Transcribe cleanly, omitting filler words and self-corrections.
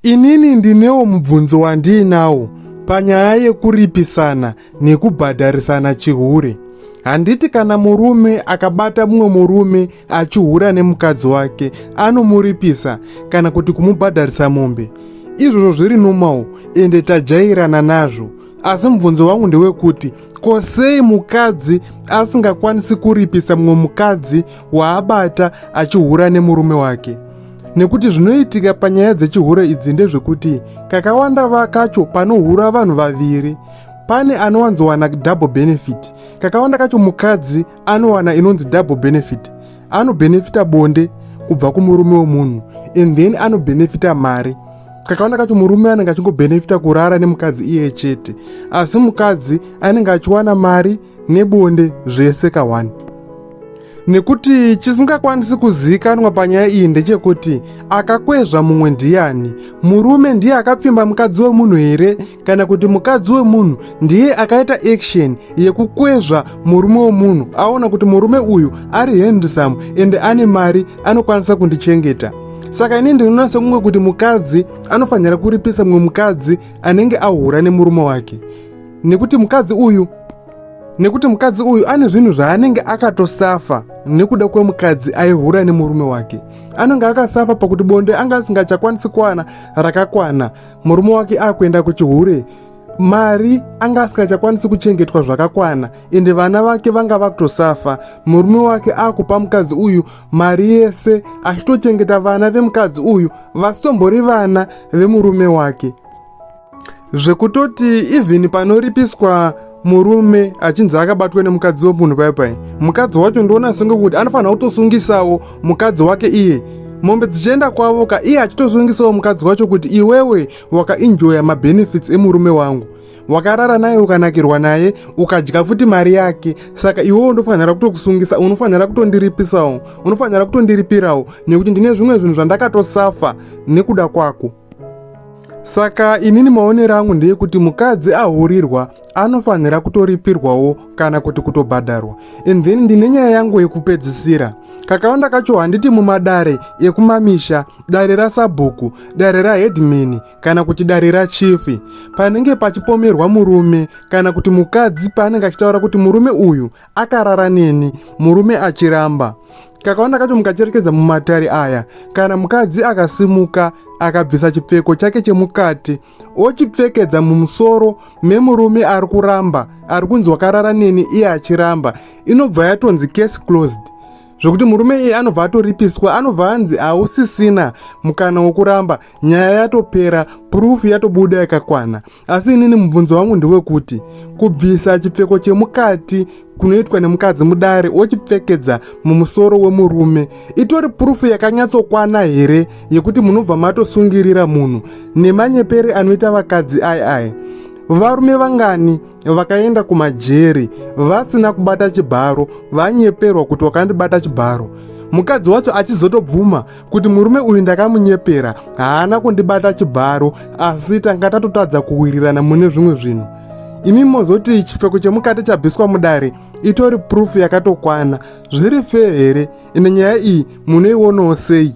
Inini ndinewo mubvunzo wandinawo panyaya yekuripisana nekubhadharisana chihure. Handiti kana murume akabata mumwe murume achihura nemukadzi wake anomuripisa kana kuti kumubhadharisa mombe. Izvozvo zviri nomawo ende tajairana nazvo. Asi mubvunzo wangu ndewekuti kosei mukadzi asingakwanisi kuripisa mumwe mukadzi waabata achihura nemurume wake. Nekuti zvinoitika panyaya dzechihure idzi ndezvekuti kakawanda kacho panohura vanhu vaviri pane anowanzowana double benefit. Kakawanda kacho mukadzi anowana inonzi double benefit. Anobenefita bonde kubva kumurume wemunhu and then anobenefita mari. Kakawanda kacho murume anenge achingobenefita kurara nemukadzi iye chete, asi mukadzi anenge achiwana mari nebonde zvese kawani. Nekuti chisingakwanisi kuzivikanwa panyaya iyi ndechekuti akakwezva mumwe ndiani, murume ndiye akapfimba mukadzi wemunhu here kana kuti mukadzi wemunhu ndiye akaita action yekukwezva murume wemunhu aona kuti murume uyu ari handsome ende ane mari anokwanisa kundichengeta. Saka ini ndinoona semumwe kuti mukadzi anofanira kuripisa mumwe mukadzi anenge ahura nemurume wake. Nekuti mukadzi uyu ane zvinhu zvaanenge akatosafa nekuda kwemukadzi aihura nemurume wake. Anenge akasafa pakuti bonde anga asingachakwanisi kuwana rakakwana, murume wake akuenda kuchihure, mari anga asingachakwanisi kuchengetwa zvakakwana ende vana vake vanga vakutosafa. Murume wake akupa mukadzi uyu mari yese achitochengeta vana vemukadzi uyu vasitombori vana vemurume wake. Zvekutoti even panoripiswa murume achinzi akabatwa nemukadzi wemunhu paipai, mukadzi wacho ndoona sengekuti anofanira kutosungisawo mukadzi wake iye. Mombe dzichienda kwavo iye achitosungisawo mukadzi wacho kuti iwewe wakaenjoya mabenefits emurume wangu, wakarara naye ukanakirwa naye ukadya futi mari yake, saka iwewo ndofanira kutokusungisa, unofanira kutondiripisawo, unofanira kutondiripirawo nekuti ndine zvimwe zvinhu zvandakatosafa nekuda kwako. Saka inini maonero angu ndeyekuti mukadzi ahurirwa anofanira kutoripirwawo kana kuti kutobhadharwa. And then ndine nyaya yangu yekupedzisira. Kakawanda kacho handiti mumadare ekumamisha, dare rasabhuku, dare raheadman kana kuti dare rachifi, panenge pachipomerwa murume kana kuti mukadzi paanenge achitaura kuti murume uyu akarara neni, murume achiramba. Kakawanda kacho mukacherekedza mumatare aya, kana mukadzi akasimuka akabvisa chipfeko chake chemukati ochipfekedza mumusoro memurume ari kuramba, ari kunzi wakarara neni iye achiramba, inobva yatonzi case closed. Zvokuti murume iye anobva atoripiswa, anobva anzi hausisina mukana wokuramba, nyaya yatopera, proof yatobuda yakakwana. Asi inini mubvunzo wangu ndewekuti kubvisa chipfeko chemukati kunoitwa nemukadzi mudare ochipfekedza mumusoro wemurume itori proof yakanyatsokwana here yekuti munobva matosungirira munhu nemanyepere anoita vakadzi aya. Varume vangani vakaenda kumajeri vasina kubata chibharo, vanyeperwa kuti wakandibata chibharo, mukadzi wacho achizotobvuma kuti murume uyu ndakamunyepera, haana kundibata chibharo, asi tanga tatotadza kuwirirana mune zvimwe zvinhu. Imi mozoti chipfeko chemukati chabviswa mudare itori proof yakatokwana. Zviri fair here? Ine nyaya iyi munoionawo sei?